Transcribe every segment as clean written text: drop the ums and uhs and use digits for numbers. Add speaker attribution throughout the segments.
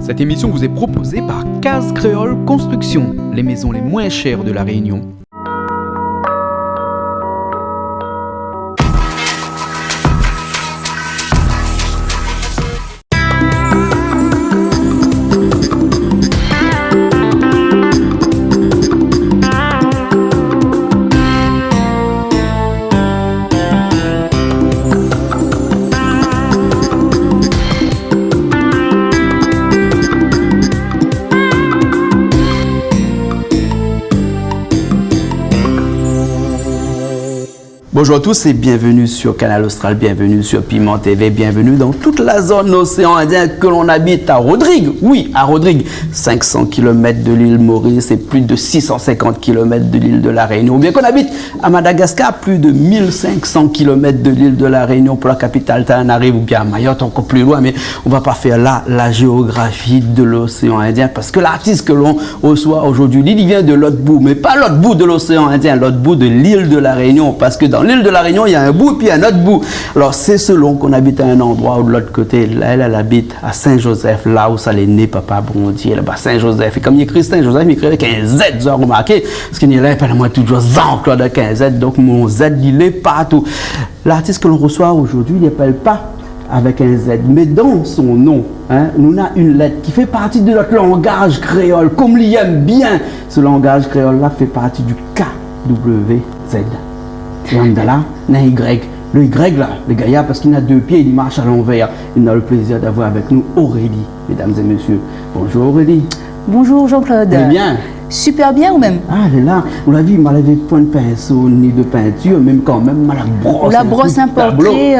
Speaker 1: Cette émission vous est proposée par Case Créole Construction, les maisons les moins chères de La Réunion.
Speaker 2: Bonjour à tous et bienvenue sur Canal Austral, bienvenue sur Piment TV, bienvenue dans toute la zone océan Indien que l'on habite à Rodrigue. Oui, à Rodrigue, 500 km de l'île Maurice et plus de 650 km de l'île de la Réunion. Ou bien qu'on habite à Madagascar, plus de 1500 km de l'île de la Réunion pour la capitale Tananarive, ou bien à Mayotte, encore plus loin. Mais on va pas faire là la géographie de l'océan Indien parce que l'artiste que l'on reçoit aujourd'hui, il vient de l'autre bout, mais pas l'autre bout de l'océan Indien, l'autre bout de l'île de la Réunion, parce que dans l'île de la Réunion, il y a un bout et puis un autre bout. Alors, c'est selon qu'on habite à un endroit ou de l'autre côté. Là, elle habite à Saint-Joseph, là où ça l'est né, papa Bondier, là-bas, Saint-Joseph. Et comme il écrit Saint-Joseph, il écrit avec un Z, vous avez remarqué, parce qu'il est là, il parle moi toujours Jean-Claude avec un Z, donc mon Z, il est partout. L'artiste que l'on reçoit aujourd'hui, il n'appelle pas avec un Z, mais dans son nom, nous avons une lettre qui fait partie de notre langage créole, comme l'y aime bien. Ce langage créole-là fait partie du KWZ. Et en là, il y a un Y. Le Y là, le Gaïa, parce qu'il a deux pieds, il marche à l'envers. Il a le plaisir d'avoir avec nous Aurélie, mesdames et messieurs. Bonjour Aurélie.
Speaker 3: Bonjour Jean-Claude.
Speaker 2: Elle est bien?
Speaker 3: Super bien ou même?
Speaker 2: Ah, elle est là. On l'a vu, il m'a lavé point de pinceau, ni de peinture, même quand même, la brosse.
Speaker 3: On la brosse un portrait.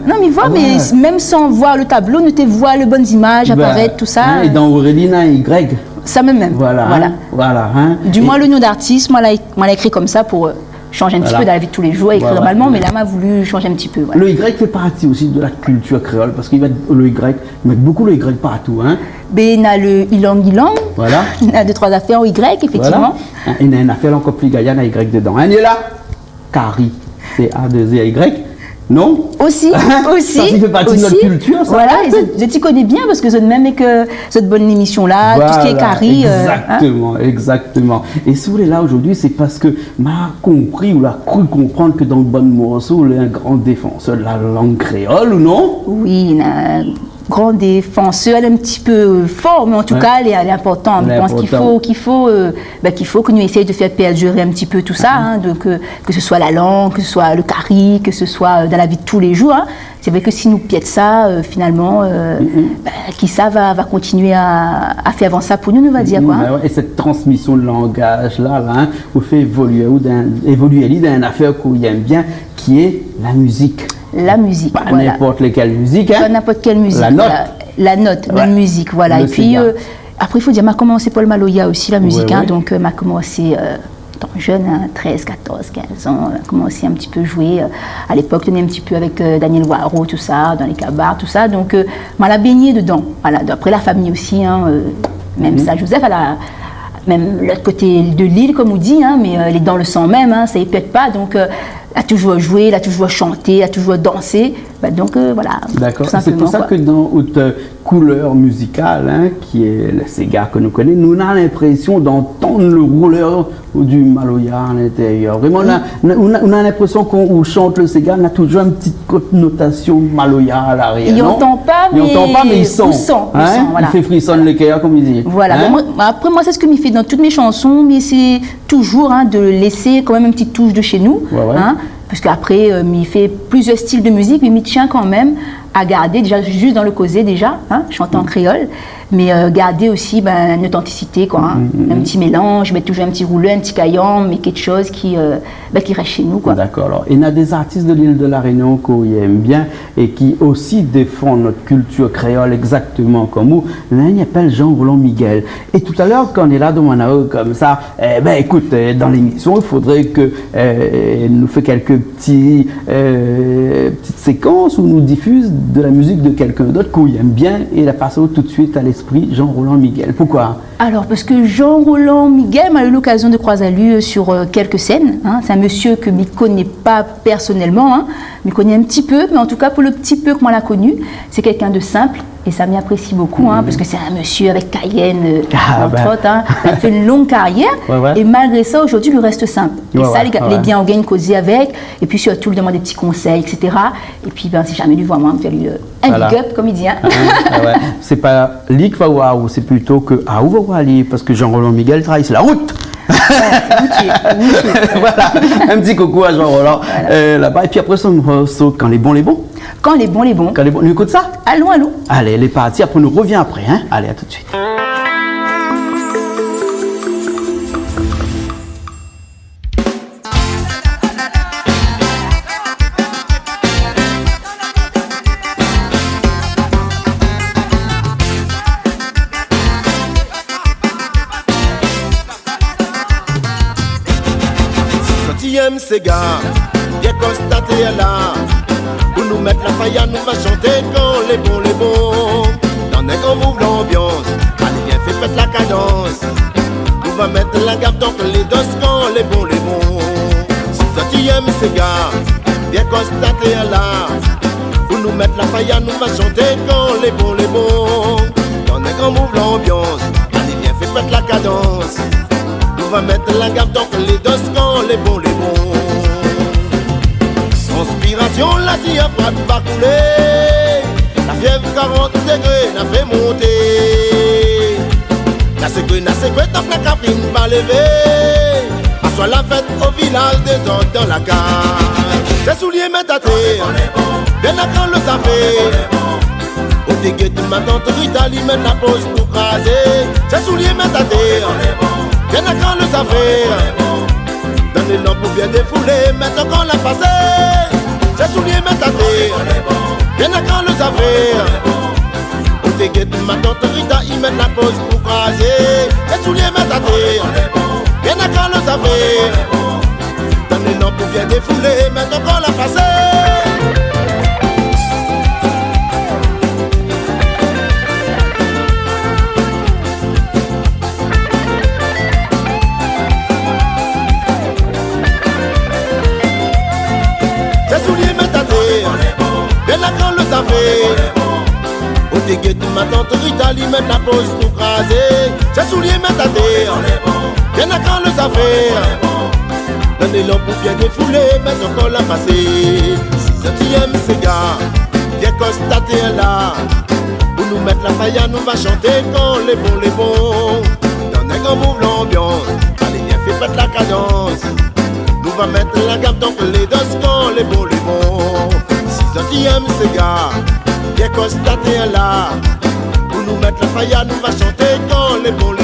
Speaker 3: Non, mais vois, mais même sans voir le tableau, nous te vois les bonnes images apparaître, tout ça.
Speaker 2: Et dans Aurélie, il y a un Y.
Speaker 3: Ça même.
Speaker 2: Voilà.
Speaker 3: Du moins, le nom d'artiste, moi, l'a écrit comme ça pour changer un petit peu dans la vie de tous les jours, écrire normalement, mais là, m'a voulu changer un petit peu.
Speaker 2: Le Y fait partie aussi de la culture créole, parce qu'il va le Y, il met beaucoup le Y partout.
Speaker 3: Il y a le ilang-ilang,
Speaker 2: voilà.
Speaker 3: Il y a deux, trois affaires au Y, effectivement.
Speaker 2: Voilà. Il y a une affaire encore plus gaillane à Y dedans. Il est là, Carrie, c'est A-2-Z-Y. Non? Aussi.
Speaker 3: Ça
Speaker 2: fait partie de notre culture, ça.
Speaker 3: Voilà, je t'y connais bien parce que je même que cette bonne émission-là, tout ce qui est carré.
Speaker 2: Exactement. Et si vous voulez là aujourd'hui, c'est parce que m'a compris ou l'a cru comprendre que dans le bon morceau, il est un grand défenseur de la langue créole, ou non? Oui,
Speaker 3: il a un grand défenseur, elle est un petit peu fort, mais en tout cas, elle est importante. Je pense qu'il faut que nous essayions de faire perdurer un petit peu tout ça, donc que ce soit la langue, que ce soit le carré, que ce soit dans la vie de tous les jours. C'est vrai que si nous piètes ça, finalement, qui ça va continuer à faire avancer ça pour nous, on va dire quoi.
Speaker 2: Et cette transmission de langage-là, vous fait évoluer dans une affaire qu'on aime bien, qui est la musique.
Speaker 3: La musique,
Speaker 2: pas n'importe quelle musique.
Speaker 3: Pas n'importe quelle musique. La note, la musique, voilà. Et puis, après, il faut dire, m'a commencé Paul Maloya aussi, la musique. Donc, m'a commencé jeune, 13, 14, 15 ans, m'a commencé un petit peu jouer. À l'époque, tenais un petit peu avec Daniel Waro, tout ça, dans les cabarets, tout ça. Donc, m'a la baignée dedans. Voilà. Après, la famille aussi, même Saint-Joseph, elle a même l'autre côté de l'île, comme on dit, mais elle est dans le sang même, ça ne pète pas. Donc, elle a toujours joué, elle a toujours chanté, elle a toujours dansé. Donc voilà.
Speaker 2: D'accord. C'est pour ça que dans notre couleur musicale, qui est le cigare que nous connaissons, nous avons l'impression d'entendre le rouleur du Maloya à l'intérieur. Vraiment, on a l'impression qu'on chante le cigare, on a toujours une petite connotation Maloya à l'arrière.
Speaker 3: Il n'entend pas, mais il sent.
Speaker 2: Il fait frissonner le cœur, comme il dit.
Speaker 3: Voilà. Après, moi, c'est ce que je fais dans toutes mes chansons, mais c'est toujours de laisser quand même une petite touche de chez nous. Parce qu'après, il fait plusieurs styles de musique, mais il tient quand même à garder, déjà juste dans le causé déjà, chanter en créole, mais garder aussi une authenticité, un petit mélange, mettre toujours un petit rouleur, un petit caillant, mais quelque chose qui reste chez nous.
Speaker 2: D'accord. Alors, il y a des artistes de l'île de la Réunion qu'on aime bien et qui aussi défendent notre culture créole exactement comme nous. L'un il s'appelle Jean-Roland Miguel. Et tout à l'heure, quand on est là dans Manao comme ça, écoute, dans l'émission, il faudrait que nous fassions quelques petites séquences où nous diffuse de la musique de quelqu'un d'autre qu'on aime bien et la passe tout de suite à l'esprit Jean-Roland Miguel. Pourquoi?
Speaker 3: Alors, parce que Jean-Roland Miguel m'a eu l'occasion de croiser lui sur quelques scènes. C'est un monsieur que je ne connais pas personnellement, je connais un petit peu, mais en tout cas, pour le petit peu que moi l'a connu, c'est quelqu'un de simple Et ça m'y apprécie beaucoup, parce que c'est un monsieur avec Cayenne, entre autres. Il a fait une longue carrière. Et malgré ça, aujourd'hui, il lui reste simple. Et ça, les biens, on gagne causer avec. Et puis surtout, il demande des petits conseils, etc. Et puis, si jamais lui voit moi, on fait lui un big up, comme il dit.
Speaker 2: C'est pas lui qui va voir, ou c'est plutôt que où va voir lui, parce que Jean-Roland Miguel travaille sur la route. Voilà, un petit coucou à Jean-Roland là-bas. Et puis après ça, quand les bons, les bons.
Speaker 3: Quand les bons, les bons.
Speaker 2: Quand les bons, nous écoute ça.
Speaker 3: Allons.
Speaker 2: Allez, elle est partie, après on nous revient après. Allez, à tout de suite.
Speaker 4: Sega, viens constater là, pour nous mettre la faille, nous va chanter quand les bons, dans un grand move l'ambiance, allez viens fais pète la cadence, nous va mettre la gamme donc les dos quand les bons, 60e Sega, viens constater là, pour nous mettre la faille, nous va chanter quand les bons, dans un grand move l'ambiance, allez viens fais pète la cadence. On va mettre la gamme donc les dos quand les bons. Conspiration, la scie à frappe va couler. La fièvre 40 degrés la fait monter. La sécurité, donc la caprine va lever. À soit la fête au village des autres dans la cage. Ses souliers mettent à terre. Viens la quand le savait. Au déguet de ma tante Rita, lui mène la pause pour craser. Ses souliers mettent à terre. Viens à quand le affaires, donnez l'homme pour bien défouler, maintenant qu'on l'a passé, ses souliers mettent à terre. Viens à quand le affaires, au déguet de ma tante Rita, il met la pause pour craser, ses souliers mettent à terre. Viens à quand le affaires, donnez l'homme pour bien défouler, maintenant qu'on l'a passé. Au déguet de ma tante Rita, lui met la pause pour craser. Ses souliers mettent à terre. Viens à quand le affaires. Donnez l'homme pour bien défouler, maintenant qu'on l'a passé. 60e Sega, viens constater là. Pour nous mettre la faille, nous va chanter quand les bons. Dans un grand move l'ambiance, allez viens fais pète la cadence. Nous va mettre la gamme donc les dos quand les bons. 60e Sega, viens constater là. Pour nous mettre la faille, nous va chanter quand les bons.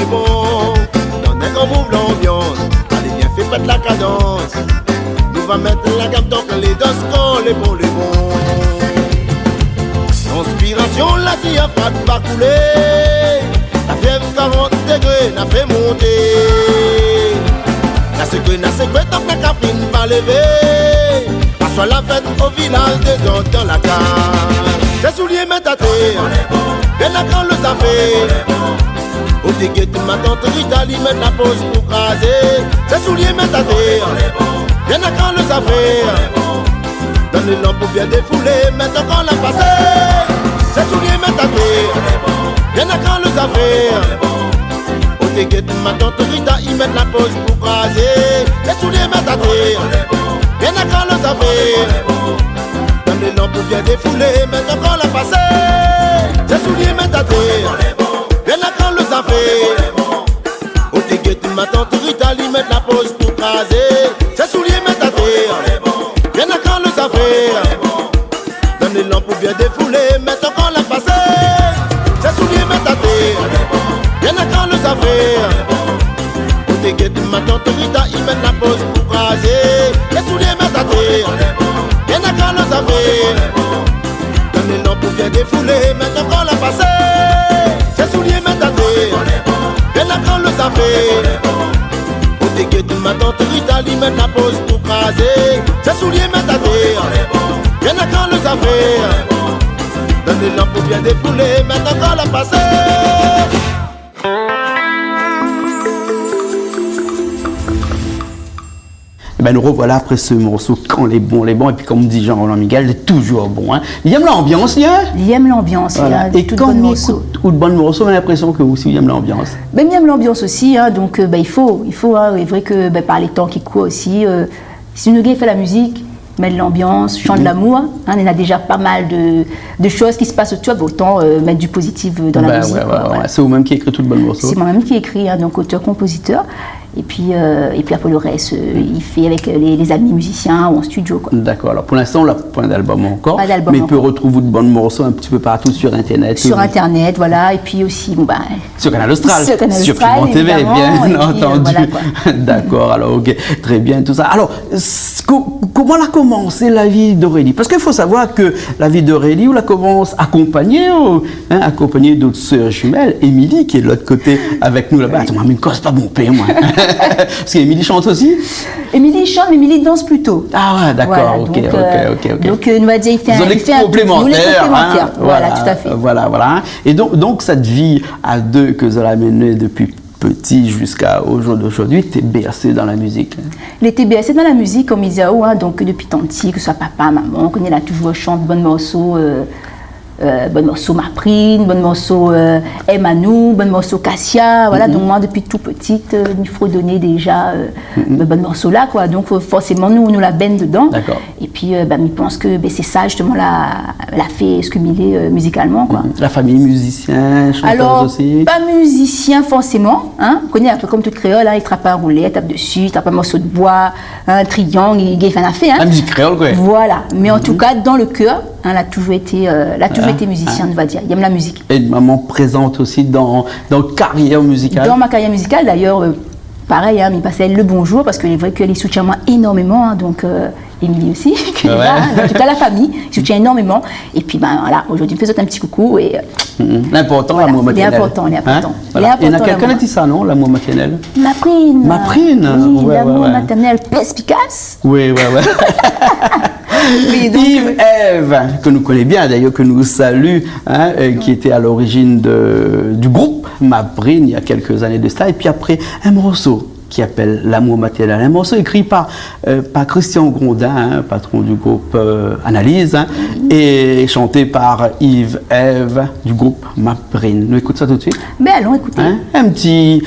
Speaker 4: Dans un grand move l'ambiance, allez viens fais pète la cadence. Nous va mettre la gamme donc les dos quand les bons. Conspiration, la scie à frappe va couler. La fièvre 40 degrés la fait monter. La sécurité, donc la caprine va lever. Soit la fête au village des autres dans la cage. Ses souliers mettent à terre. Viens la quand le affaires. Au déguet de ma tante Rita, lui met la pause pour craser. Ses souliers mettent à terre. Viens la quand le affaires. Donnez l'homme pour bien défouler, maintenant qu'on l'a passé. Ses souliers mettent à terre. Viens la quand le affaires. Au déguet de ma tante Rita, il met la pause pour craser. Ses souliers mettent à terre. Viens à quand le affaires. Donnez l'homme pour bien défouler, maintenant qu'on l'a passé. Ses souliers mettent à terre. Viens à quand le affaires. Au déguet de ma tante Rita, lui met la pause pour craser. Ses souliers mettent à terre. Viens à quand le affaires. Donnez l'homme pour bien défouler, maintenant qu'on l'a passé. Ses souliers mettent à terre. Viens à quand le affaires. Au déguet de ma tante Rita, il met la pause pour craser. Les souliers mettent à terre. Viens à quand le affaires. Donnez l'homme pour bien défouler, maintenant qu'on l'a passé. Ses souliers mettent à terre. Viens à quand le affaires. Au déguet de ma tante Rita, il met la pause pour craser. Ses souliers mettent à terre. Viens à quand le affaires. Donnez l'homme pour bien défouler, maintenant qu'on l'a passé.
Speaker 2: Ben nous revoilà après ce morceau Quand les bons, et puis comme dit Jean-Roland Miguel, c'est toujours bon. Hein. Il aime l'ambiance, hein?
Speaker 3: Il aime l'ambiance,
Speaker 2: voilà. Et quand on écoute ou de bonnes morceaux, on a l'impression que aussi il aime l'ambiance.
Speaker 3: Ben, il aime l'ambiance aussi, hein, donc ben, il faut hein, c'est vrai que ben, par les temps qui courent aussi, si nous fait la musique, mettre de l'ambiance, chant de l'amour, hein, il y a déjà pas mal de choses qui se passent autour, autant mettre du positif dans la musique.
Speaker 2: Voilà. C'est vous-même qui écrit tout le bon morceau.
Speaker 3: C'est moi-même qui écris, hein, donc auteur-compositeur. Et puis après le reste, il fait avec les amis musiciens ou en studio.
Speaker 2: D'accord. Alors pour l'instant, on n'a pas d'album encore.
Speaker 3: Pas d'album
Speaker 2: mais
Speaker 3: encore.
Speaker 2: peut retrouver de bons morceaux un petit peu partout sur Internet.
Speaker 3: Sur Internet, voilà. Et puis aussi,
Speaker 2: sur Canal Austral.
Speaker 3: Sur Canal
Speaker 2: Sur
Speaker 3: Austral,
Speaker 2: TV, bien entendu.
Speaker 3: Voilà,
Speaker 2: d'accord. Alors, ok. Très bien, tout ça. Alors, comment a commencé la vie d'Aurélie? Parce qu'il faut savoir que la vie d'Aurélie, on la commence accompagnée d'autres sœurs jumelles. Émilie, qui est de l'autre côté avec nous là-bas. Attends, mais cause pas bon pain, moi. Parce qu'Émilie chante aussi?
Speaker 3: Émilie chante, mais Émilie danse plutôt.
Speaker 2: Ah ouais, d'accord,
Speaker 3: voilà,
Speaker 2: ok.
Speaker 3: Donc, nous va dire, il fait un
Speaker 2: complémentaire.
Speaker 3: Hein, voilà, tout à fait.
Speaker 2: Voilà. Et donc cette vie à deux que vous avez menée depuis petit jusqu'au jour d'aujourd'hui, t'es bercé dans la musique.
Speaker 3: Il était bercé dans la musique, comme Isaou, hein, donc depuis tant petit, que ce soit papa, maman, qu'on a toujours chanté bon morceau Maprine, bon morceau Emmanou, bon morceau Cassia, voilà. Donc moi depuis tout petite, il faut donner déjà bon morceau là, quoi. Donc forcément nous la baigne dedans.
Speaker 2: D'accord.
Speaker 3: Et puis je pense que c'est ça justement l'a fait scumiler musicalement, quoi.
Speaker 2: La famille musicien, chanteuse
Speaker 3: alors,
Speaker 2: aussi.
Speaker 3: Pas musicien forcément, hein. On connaît un peu comme tout créole, hein, il trappe un roulet, tape dessus, il tape un morceau de bois, un triangle, il fait un affaire. Hein.
Speaker 2: La musique créole, quoi.
Speaker 3: Voilà. Mais en tout cas dans le cœur. Hein, elle a toujours été musicienne, on va dire. Il aime la musique.
Speaker 2: Et maman présente aussi dans carrière musicale.
Speaker 3: Dans ma carrière musicale, d'ailleurs, pareil, hein, il passait le bonjour parce qu'il est vrai qu'elle soutient moi énormément. Hein, donc, Émilie aussi, en tout cas la famille, soutient énormément. Et puis, voilà, aujourd'hui, je me fais un petit coucou. Et,
Speaker 2: l'important, voilà, l'amour maternel.
Speaker 3: Il est important.
Speaker 2: Hein, voilà. Il y en a quelqu'un qui dit ça, non? L'amour maternel.
Speaker 3: Maprine.
Speaker 2: Oui,
Speaker 3: l'amour maternel perspicace.
Speaker 2: Oui. Oui, donc, Yves Ève, que nous connaissons bien d'ailleurs, que nous salue, hein, qui était à l'origine du groupe Maprine il y a quelques années de ça, et puis après un morceau qui appelle L'amour maternel, un morceau écrit par Christian Grondin, hein, patron du groupe Analyse, hein, et chanté par Yves Ève du groupe Maprine. Nous écoutons ça tout de suite.
Speaker 3: Ben allons écouter.
Speaker 2: Hein, un petit,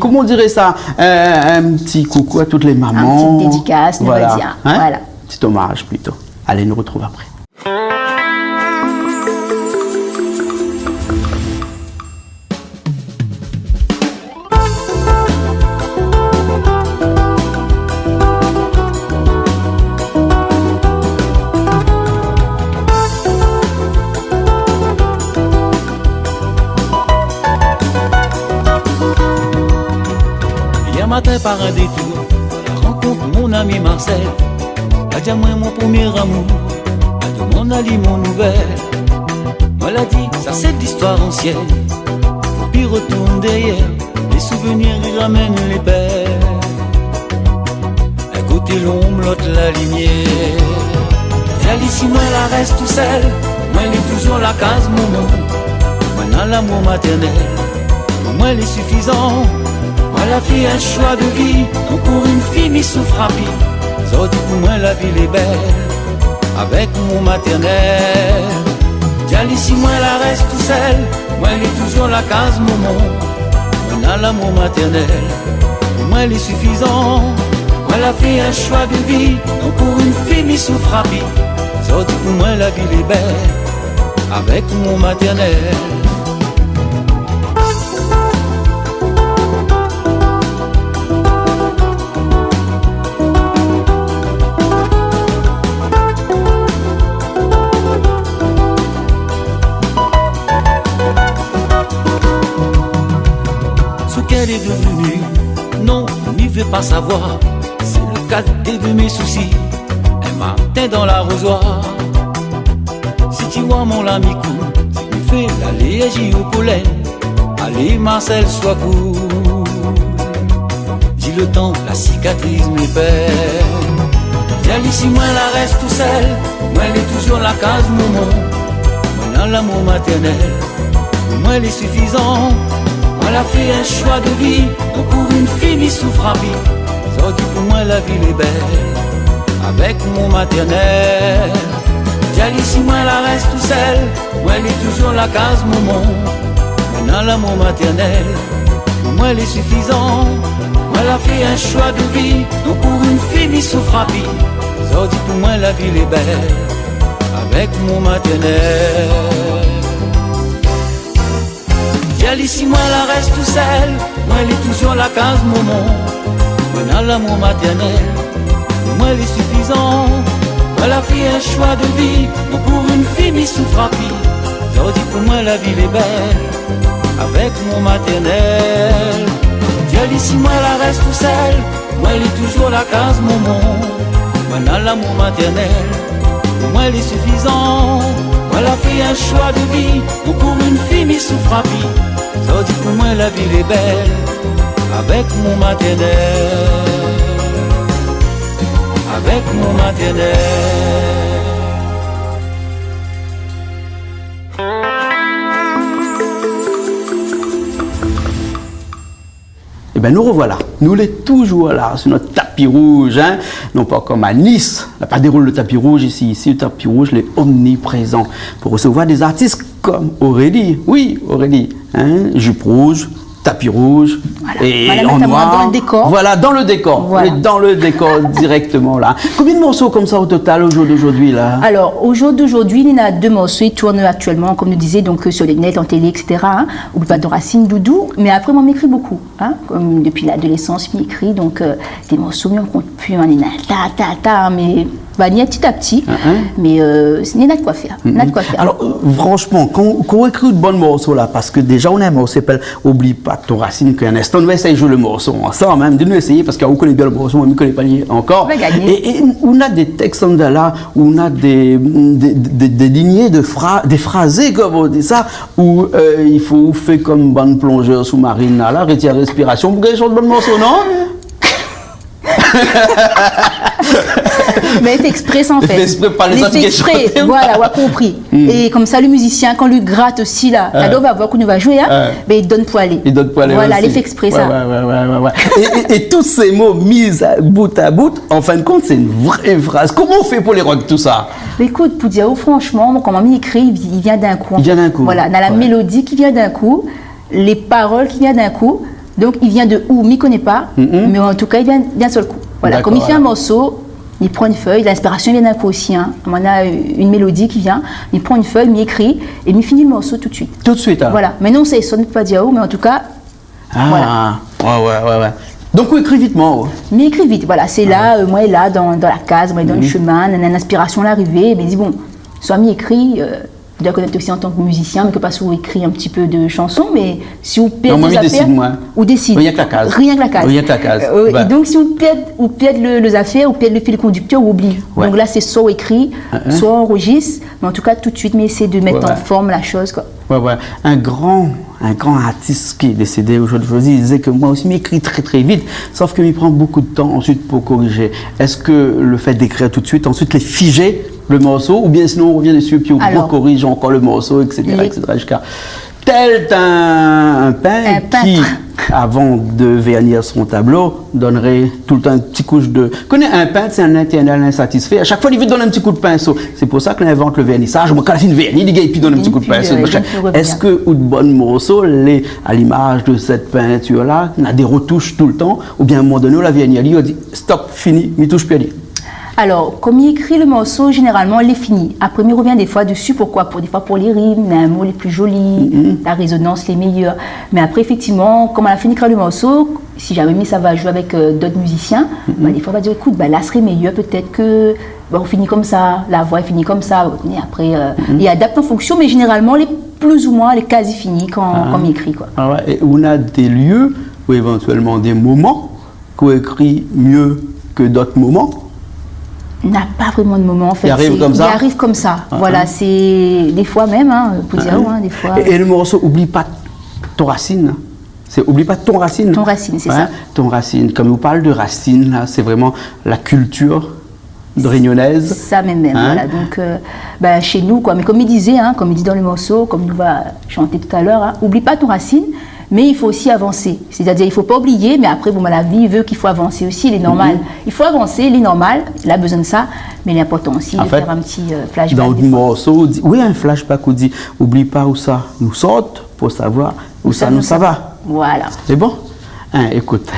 Speaker 2: comment on dirait ça, un petit coucou à toutes les mamans.
Speaker 3: Un petit dédicace, on va dire.
Speaker 2: Hein?
Speaker 3: Voilà.
Speaker 2: Petit hommage plutôt. Allez, nous retrouve après.
Speaker 5: Hier matin par un détour, je rencontre mon ami Marcel. Adja moi mon premier amour, à tout mon ali mon nouvelle. Moi l'a dit, ça c'est de l'histoire ancienne. Puis retourne derrière, les souvenirs y ramènent les pères. Un côté l'ombre, l'autre la lumière. Elle ici moi la reste tout seul, moi elle est toujours la case maman. Moi dans l'amour maternel, moi elle est suffisant. Moi la fille un choix de vie, donc pour une fille m'y souffre rapide. Pour moi la ville est belle, avec mon maternel. Dial ici moi la reste tout seul, moi elle est toujours la case maman. Moi dans l'amour maternel, pour moi elle est suffisant. Moi la fille un choix de vie, donc pour une fille m'y souffre rapide. Pour moi la ville est belle, avec mon maternel. Elle est devenue, non, n'y veut pas savoir. C'est le cadet de mes soucis, un matin dans l'arrosoir. Si tu vois mon ami cool, c'est lui fait l'allergie au pollen. Allez Marcel, sois cool. Dis le temps, la cicatrice me peine. Viens ici, moi la reste tout seul, moi elle est toujours la case maman. Moi dans l'amour maternel, moi elle est suffisant. Moi la fille un choix de vie, donc pour une fille m'y souffre rapide. Ça dit pour moi la ville est belle, avec mon maternel. J'allais ici, moi la reste tout seul, moi elle est toujours la case maman. Maintenant l'amour maternel, pour moi elle est suffisant. Moi elle a fait un choix de vie, donc pour une fille mi souffre à vie. Ça dit pour moi la ville est belle, avec mon maternel. J'allais ici, moi la reste tout seul, moi elle est toujours la case maman. Maintenant l'amour maternel, pour moi elle est suffisant. Elle a fait un choix de vie, donc pour une fille mi souffre à vie. Ça dit pour moi la ville est belle, avec mon maternel. Dieu ici moi la reste tout seul, moi elle est toujours la case maman. Maintenant l'amour maternel, pour moi elle est suffisant. Elle a fait un choix de vie, donc pour une fille mi souffre à vie. Ça dit pour moi la ville est belle, avec mon maternel. Avec mon maternel.
Speaker 2: Eh bien, nous revoilà. Nous les toujours là, sur notre tapis rouge. Hein? Non pas comme à Nice. On n'a pas déroulé le tapis rouge ici. Ici, le tapis rouge, il est omniprésent. Pour recevoir des artistes comme Aurélie. Oui, Aurélie. Hein? Jupe rouge, tapis rouge,
Speaker 3: voilà.
Speaker 2: Et
Speaker 3: voilà,
Speaker 2: en noir.
Speaker 3: dans le décor.
Speaker 2: Voilà, dans le décor.
Speaker 3: Voilà.
Speaker 2: On est dans le décor directement là. Combien de morceaux comme ça au total au jour d'aujourd'hui là?
Speaker 3: Alors, au jour d'aujourd'hui, il y en a 2 morceaux. Ils tournent actuellement, comme nous disait, donc sur les nets, en télé, etc. Hein, Oublie pas de Racine, Doudou. Mais après, moi, m'écris beaucoup. Hein, comme depuis l'adolescence, je m'écris. Donc, des morceaux, mais on compte plus. On est là, mais bah, il y a petit à petit. Mais il y en a de quoi faire.
Speaker 2: Alors, franchement, quand on écrit de bons morceaux là, parce que déjà, on a un morceau qui s'appelle Oublie pas de Racine, qu'un instant, on va essayer de jouer le morceau ensemble, même de nous essayer, parce qu'on connaît bien le morceau, on ne connaît pas encore.
Speaker 3: On va gagner.
Speaker 2: Et on a des textes là, où on a des lignées des phrasés, comme on dit ça, où il faut faire comme bonne plongeur sous-marine là, retire respiration, pour gagner de bons morceaux, non?
Speaker 3: Mais il fait exprès sans fait.
Speaker 2: Il fait exprès par les autres qui
Speaker 3: exprès, voilà, on a compris. Et comme ça, le musicien, quand lui gratte aussi là, on va voir qu'on va jouer, hein, mais il donne pour aller.
Speaker 2: Il donne pour aller.
Speaker 3: Voilà,
Speaker 2: aussi.
Speaker 3: il fait exprès ça.
Speaker 2: Ouais. Et tous ces mots mis bout à bout, en fin de compte, c'est une vraie phrase. Comment on fait pour les rendre tout ça?
Speaker 3: Mais écoute, pour dire franchement, quand on écrit, il vient d'un coup.
Speaker 2: Il vient d'un coup.
Speaker 3: Voilà, on a la mélodie qui vient d'un coup, les paroles qui viennent d'un coup. Donc il vient de où, m'y connaît pas, mais en tout cas, il vient d'un seul coup. Voilà, comme il fait un morceau, il prend une feuille, l'inspiration vient d'un coup aussi. Hein. On a une mélodie qui vient, il prend une feuille, il écrit, et il finit le morceau tout de suite.
Speaker 2: Tout de suite, hein.
Speaker 3: Voilà, mais non, ça ne sonne pas dire où, mais en tout cas,
Speaker 2: voilà. Ouais. Donc on écrit vite, moi.
Speaker 3: Mais écrit vite, voilà, c'est là, moi, là, dans la case, moi, dans le chemin, on a une inspiration à l'arrivée, mais dis bon, soit mis écrit. Je dois connaître aussi en tant que musicien, mais que pas souvent écrit un petit peu de chansons, mais si vous perdez les affaires, ou décide.
Speaker 2: Rien que la case.
Speaker 3: Rien que la case.
Speaker 2: Rien que la case.
Speaker 3: Et donc si vous perdez les affaires, ou perdez le fil conducteur, ou oublie.
Speaker 2: Ouais.
Speaker 3: Donc là, c'est soit écrit, soit enregistre, mais en tout cas tout de suite, mais essayer de mettre en forme la chose, quoi.
Speaker 2: Ouais. Un grand artiste qui est décédé aujourd'hui, il disait que moi aussi, m'écris très vite, sauf qu'il prend beaucoup de temps ensuite pour corriger. Est-ce que le fait d'écrire tout de suite, ensuite les figer le morceau, ou bien sinon on revient dessus puis on corrige encore le morceau, etc. jusqu'à tel un peintre qui, avant de vernir son tableau, donnerait tout le temps une petite couche de... Connais un peintre, c'est un éternel insatisfait. À chaque fois, il veut donner un petit coup de pinceau. C'est pour ça qu'il invente le vernissage. Quand il fait une vernis, il puis donne un petit coup de pinceau. Est-ce que, ou de bonnes morceaux, à l'image de cette peinture-là, on a des retouches tout le temps, ou bien à un moment donné, la vernis, il dit stop, fini, m'y touche plus à lui.
Speaker 3: Alors, comme il écrit le morceau, généralement, il est fini. Après, il revient des fois dessus. Pourquoi? Des fois pour les rimes, les mots les plus jolis, la résonance les meilleures. Mais après, effectivement, comme on a fini d'écrire le morceau, si jamais mis ça va jouer avec d'autres musiciens, des fois, on va dire, écoute, là, serait meilleur, peut-être que on finit comme ça, la voix est finie comme ça. Et après, il adapte en fonction, mais généralement, les plus ou moins, les quasi finis quand on écrit, quoi.
Speaker 2: Et on a des lieux, ou éventuellement des moments, qu'on écrit mieux que d'autres moments.
Speaker 3: N'a pas vraiment de moment en fait.
Speaker 2: Il arrive comme ça.
Speaker 3: Il arrive comme ça. Voilà, c'est des fois même, pour dire des fois.
Speaker 2: Et le morceau Oublie pas ton racine. C'est Oublie pas ton racine.
Speaker 3: Ton racine, c'est ça.
Speaker 2: Ton racine. Comme on parle de racine, là, c'est vraiment la culture réunionnaise.
Speaker 3: Ça même. Voilà. Donc, chez nous, quoi. Mais comme il disait, comme il dit dans le morceau, comme nous va chanter tout à l'heure, oublie pas ton racine. Mais il faut aussi avancer. C'est-à-dire, il ne faut pas oublier, mais après, bon, la vie veut qu'il faut avancer aussi, il est normal. Il faut avancer, il est normal, il a besoin de ça, mais l'important aussi de faire un petit flashback.
Speaker 2: Dans le morceau, oui, un flashback, on dit, oublie pas où ça nous saute pour savoir où ça nous ça va.
Speaker 3: Voilà.
Speaker 2: C'est bon? Hein, écoute,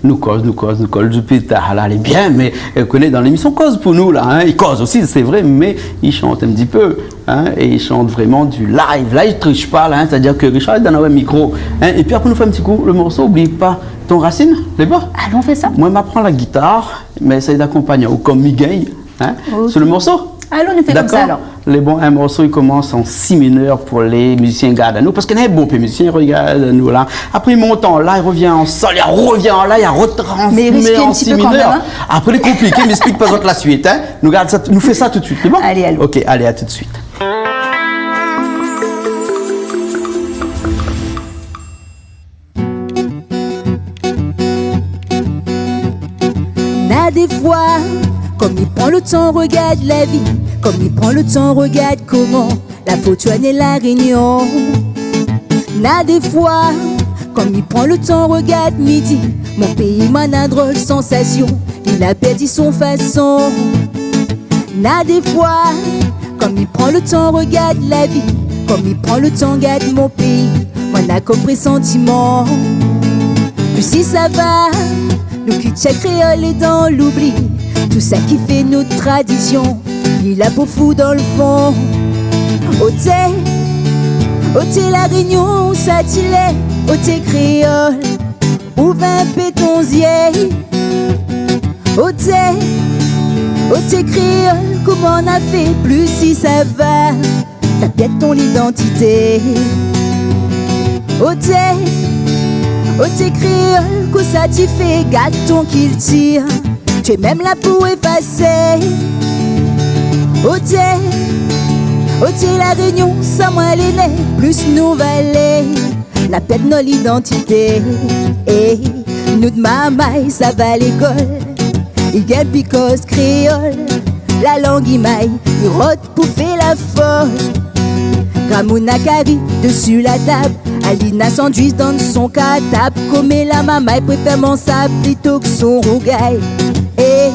Speaker 2: nous cause depuis tard, là, elle est bien, mais elle connaît dans l'émission cause pour nous, là, hein, il cause aussi, c'est vrai, mais il chante un petit peu, hein, et il chante vraiment du live, là, il triche pas, là, hein, c'est-à-dire que Richard est dans un micro, hein, et puis après, nous fait un petit coup, le morceau, oublie pas ton racine, c'est bon?
Speaker 3: Allons, on fait ça.
Speaker 2: Moi, je m'apprends la guitare, mais essaye d'accompagner, ou comme Miguel, hein, sur le morceau.
Speaker 3: Allons, on fait comme ça, alors.
Speaker 2: Un morceau, il commence en si mineur pour les musiciens gardent à nous, parce qu'on est bon, les musiciens regardent nous là. Après, il monte en la, il revient en sol, il revient en la, il retransmet en si mineur. Même, hein? Après, il est compliqué, mais explique pas la suite. Hein? Nous fait ça tout de suite, c'est bon?
Speaker 3: Allez, allons.
Speaker 2: Ok, allez, à tout de suite.
Speaker 6: Des fois, comme il prend le temps, regarde la vie. Comme il prend le temps, regarde comment la Potuane et la Réunion. Des fois, comme il prend le temps, regarde midi. Mon pays m'a une drôle sensation. Il a perdu son façon. Des fois, comme il prend le temps, regarde la vie. Comme il prend le temps, regarde mon pays. Moi, n'a compris sentiment. Puis si ça va, nous quitte chaque créole et dans l'oubli. Tout ça qui fait notre tradition, il a beau fou dans le fond. Ôté la Réunion, ça t'y est. Ôté créole, ou 20 pétonziers. Ôté créole, comment on a fait plus si ça va. T'as peut-être ton identité. Ôté créole, que ça t'y fait, gâton qu'il tire. Tu es même là pour effacer. Ôté la Réunion, ça moi l'aîné, plus nous valait. La pète notre identité. Et nous de mamaille, ça va à l'école. Il gagne picos créole. La langue il maille, il rote pour faire la folle. Ramouna Kari, dessus la table. Alina s'enduise dans son catap. Comme la maman préfère mon sable plutôt que son rougaille. Et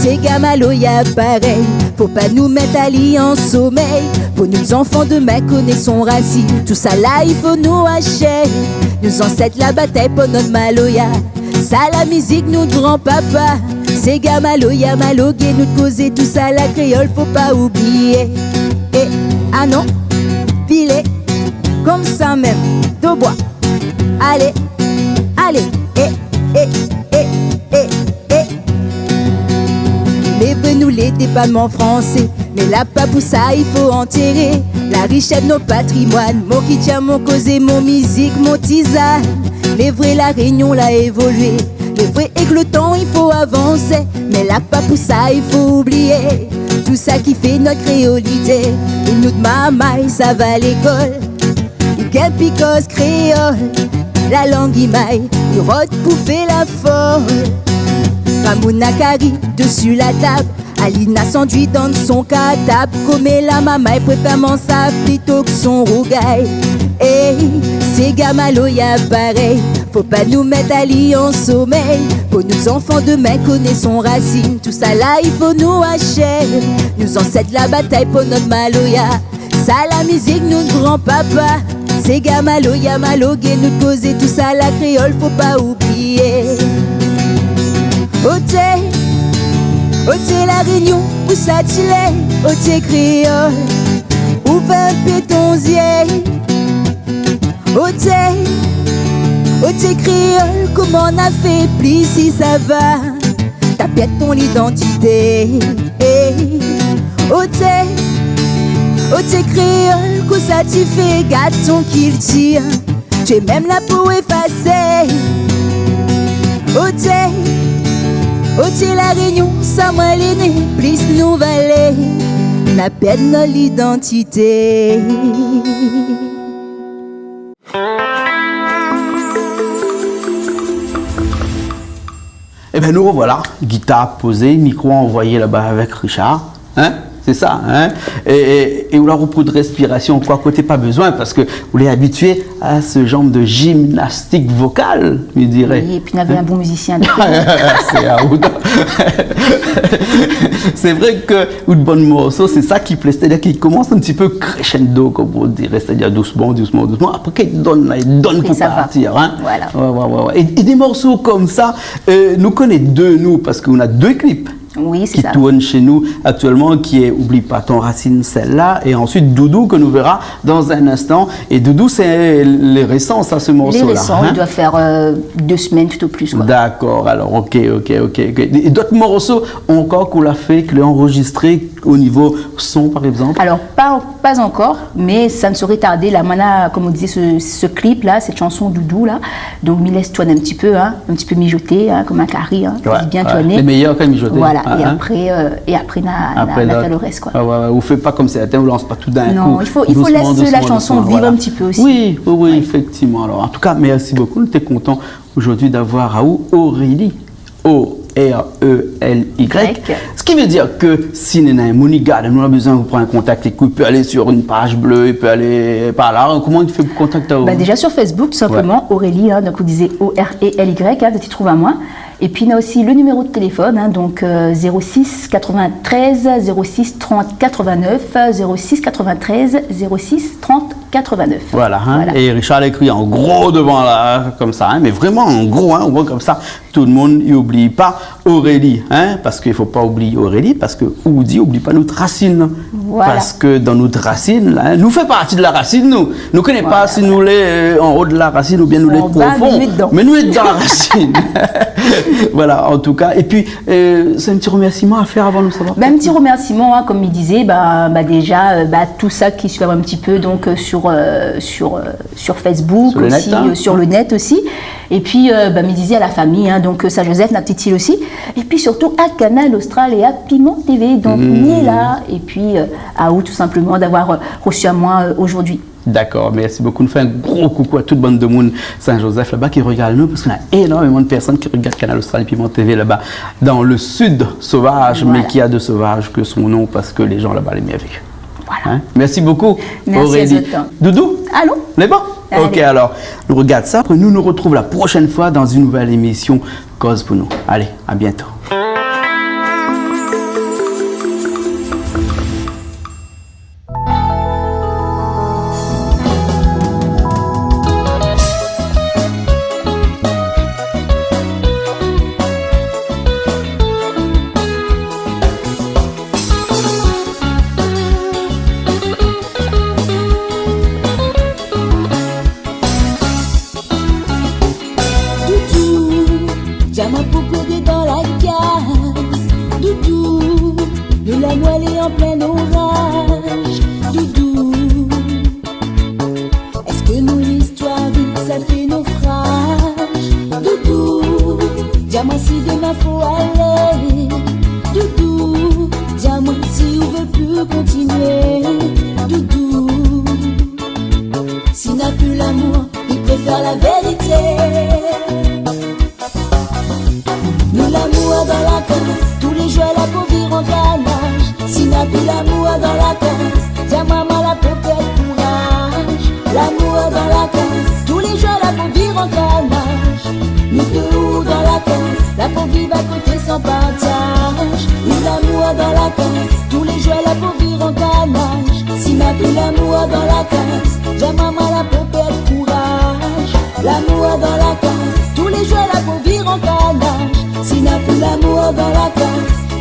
Speaker 6: c'est gamalo y'a pareil. Faut pas nous mettre à lit en sommeil. Pour nous enfants demain connaissons racine. Tout ça là il faut nous hacher. Nos ancêtres la bataille pour notre maloya. Ça la musique nous grand-papa. C'est gamaloya malogué nous de causer tout ça la créole faut pas oublier. Et ah non, filet comme ça même, de bois. Allez, Lève-nous les départements français, mais là pas pour ça il faut enterrer la richesse de nos patrimoines. Mon qui tient mon causé, mon musique, mon tisane. Les vrais la Réunion l'a évolué. Les vrais avec le temps il faut avancer, mais là pas pour ça il faut oublier tout ça qui fait notre créolité. Et nous de mamaille ça va à l'école. Quel picos créole, la langue il maille, il rote pour faire la folle. Ramouna Kari, dessus la table. Alina s'enduit dans son catap. Comme la maman préfère mon sable plutôt que son rougaille. Et c'est gamalo y'a pareil. Faut pas nous mettre à lit en sommeil. Pour nos enfants demain connaissons racine. Tout ça là il faut nous hacher. Nous ancêtres la bataille pour notre maloya. Ça la musique nous grand-papa. C'est gamalo y'a malogué nous causer tout ça la créole faut pas oublier. Ôté la Réunion, où ça t'y est. Ôté créole, ou 20 pétonziers. Ôté créole, comment on a fait plus si ça va. T'as perdu ton identité. Ôté créole, que ça t'y fait, gâton qu'il tire. Tu es même là pour effacer. Ôté la Réunion, ça moi l'aîné, plus nous valait. La peine de l'identité.
Speaker 2: Eh bien nous revoilà, guitare posée, micro envoyé là-bas avec Richard. Hein? c'est ça, hein. Et ou la repos de respiration, quoi, côté pas besoin, parce que vous êtes habitué à ce genre de gymnastique vocale, je dirais.
Speaker 3: Oui, et puis on avait un bon musicien.
Speaker 2: C'est à Ouda. C'est vrai que ou de bon morceau, c'est ça qui plaît, c'est-à-dire qu'il commence un petit peu crescendo, comme on dirait, c'est-à-dire doucement, après qu'il donne pour partir. Hein.
Speaker 3: Voilà.
Speaker 2: Ouais. Et des morceaux comme ça, nous connaissons deux, nous, parce qu'on a deux clips.
Speaker 3: Oui, c'est
Speaker 2: qui
Speaker 3: ça.
Speaker 2: tourne chez nous actuellement, qui est Oublie pas ton racine, celle-là, et ensuite Doudou, que nous verra dans un instant. Et Doudou, c'est les récents, ça, ce morceau-là.
Speaker 3: Les récents, il doit faire 2 semaines tout au plus.
Speaker 2: D'accord, alors, ok. Et d'autres morceaux encore qu'on l'a fait, qu'on l'a enregistré au niveau son, par exemple?
Speaker 3: Alors, pas encore, mais ça ne saurait tarder. Là, maintenant, comme on disait, ce clip-là, cette chanson Doudou, là, donc, m'y laisse tourner un petit peu mijoter, hein, comme un carré, hein, bien tourner.
Speaker 2: Les meilleurs quand mijoter.
Speaker 3: Voilà. Et après, on a fait le reste, quoi.
Speaker 2: Vous faites pas comme certains, vous lance pas tout d'un coup.
Speaker 3: Non, il faut laisser la chanson vivre un petit peu aussi.
Speaker 2: Oui, effectivement. Alors, en tout cas, merci beaucoup. Nous sommes contents aujourd'hui d'avoir à vous Aurélie. O-R-E-L-Y. Ce qui veut dire que si nous avons un Moniga, nous avons besoin de prendre un contact, il peut aller sur une page bleue, il peut aller par là. Comment il fait pour contacter à vous?
Speaker 3: Déjà sur Facebook, tout simplement, Aurélie, hein, donc vous disiez O-R-E-L-Y, hein, tu trouves à moi. Et puis on a aussi le numéro de téléphone, hein, donc 06 93 06 30 89, 06 93 06 30 89.
Speaker 2: Voilà. Et Richard écrit en gros devant là, comme ça, hein, mais vraiment en gros, hein, on voit comme ça. Tout le monde n'oublie pas Aurélie, hein, parce qu'il ne faut pas oublier Aurélie, parce que n'oublie pas notre racine.
Speaker 3: Voilà.
Speaker 2: Parce que dans notre racine, là, nous fait partie de la racine, nous. Nous ne connaissons pas si nous sommes en haut de la racine ou bien nous sommes profond. Mais nous sommes dans la racine. Voilà, en tout cas. Et puis, c'est un petit remerciement à faire avant de nous savoir.
Speaker 3: Un petit remerciement, hein, comme il disait, déjà, tout ça qui suit un petit peu donc, sur Facebook, sur le net aussi. Et puis, il disait à la famille, hein, donc Saint-Joseph, la petite île aussi. Et puis surtout à Canal Austral et à Piment TV. Donc, ni là. Et puis, à vous tout simplement d'avoir reçu à moi aujourd'hui.
Speaker 2: D'accord, merci beaucoup. Nous faisons un gros coucou à toute bande de monde Saint-Joseph là-bas qui regarde nous, parce qu'on a énormément de personnes qui regardent Canal Austral et Piment TV là-bas, dans le sud sauvage, mais qui a de sauvage que son nom, parce que les gens là-bas l'aiment avec.
Speaker 3: Voilà.
Speaker 2: Hein? Merci beaucoup, Aurélie. Doudou?
Speaker 3: Allô?
Speaker 2: Les bons?
Speaker 3: Allez.
Speaker 2: Ok, alors, nous regarde ça. Après, nous retrouvons la prochaine fois dans une nouvelle émission Cause pour nous. Allez, à bientôt.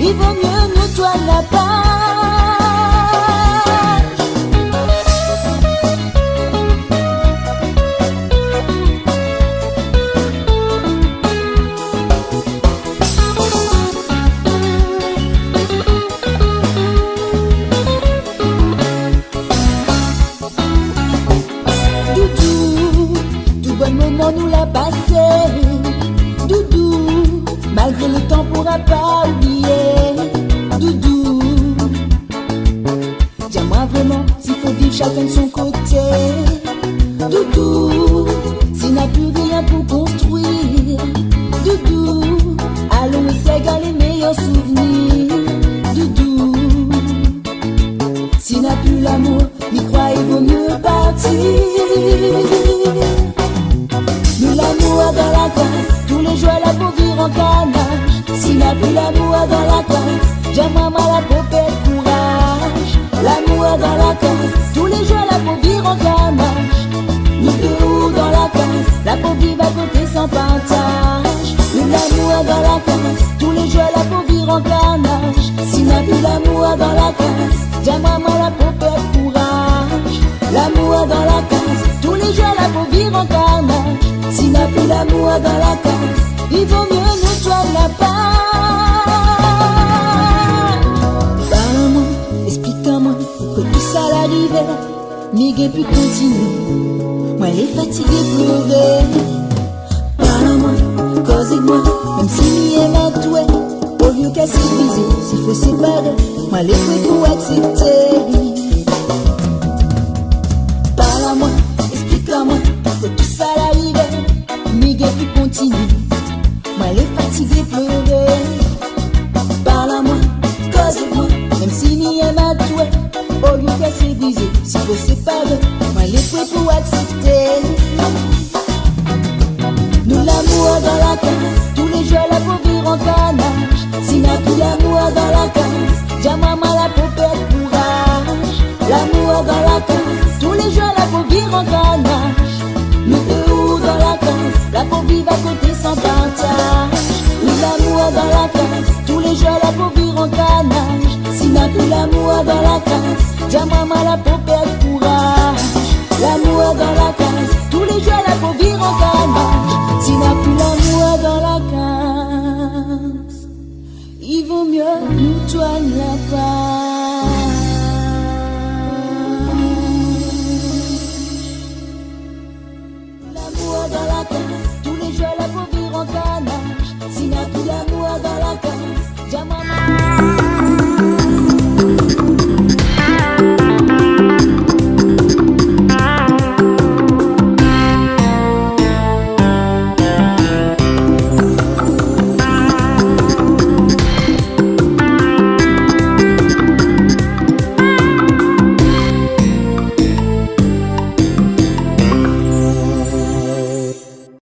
Speaker 6: Il vaut mieux nettoyer la Doudou, tout bon moment nous l'a passé. Doudou, malgré le temps pourra pas oublier. Doudou, dis-moi vraiment s'il faut vivre chacun de son côté. Doudou, s'il n'a plus rien pour construire. Doudou, allons essayer les meilleurs souvenirs. Doudou, partir. Nous l'amour dans la case, tous les jours la pour vivre en canage. Si n'a plus l'amour dans la case, j'aime maman la pour perdre courage. L'amour dans la case, tous les jours la pour vivre en canage. Nous deux dans la case, la pour vivre à côté sans partage. Nous l'amour dans la case, tous les jours la pour vivre en canage. Si n'a plus l'amour dans la case, j'aime maman la pour perdre courage. L'amour dans la case, tous les jours la pour vivre en canage. Si n'a plus l'amour dans la case, il vaut mieux nous joindre la page. Parle-moi, explique-moi que tout ça l'arrivait. M'y pu continuer, moi les fatigués pleurer. Parle-moi, cause-moi, même si m'y aime à toi. Au lieu qu'à s'épuiser, s'il faut séparer, moi les fouets pour accepter. Parle-moi, explique-moi que tout ça l'arrivait. M'y pu continuer, moi les fatigués pleurer. Parle-moi, cause-moi, même si m'y aime à toi. Au lieu qu'à s'épuiser, s'il faut séparer, moi les fouets pour accepter. Nous l'amour dans la case, tous les jours la pour vivre en canage. Si n'a plus l'amour dans la case, j'ai maman la pour perdre courage. L'amour dans la case, tous les jours la pour vivre en canage. Nous deux dans la case, la pour vivre à côté sans partage. Nous l'amour dans la case, tous les jours la pour vivre en canage. Si n'a plus l'amour dans la case, j'ai maman la pour perdre courage. L'amour dans la case, tous les jours la pour vivre en canage. Si n'a plus l'amour dans la case, il vaut mieux nous joindre la page. L'amour dans la case, tous les jours la pour vivre en canage. Si n'a plus l'amour dans la case, j'ai maman.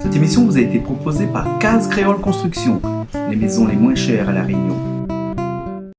Speaker 1: Cette émission vous a été proposée par Case Créole Construction, les maisons les moins chères à La Réunion.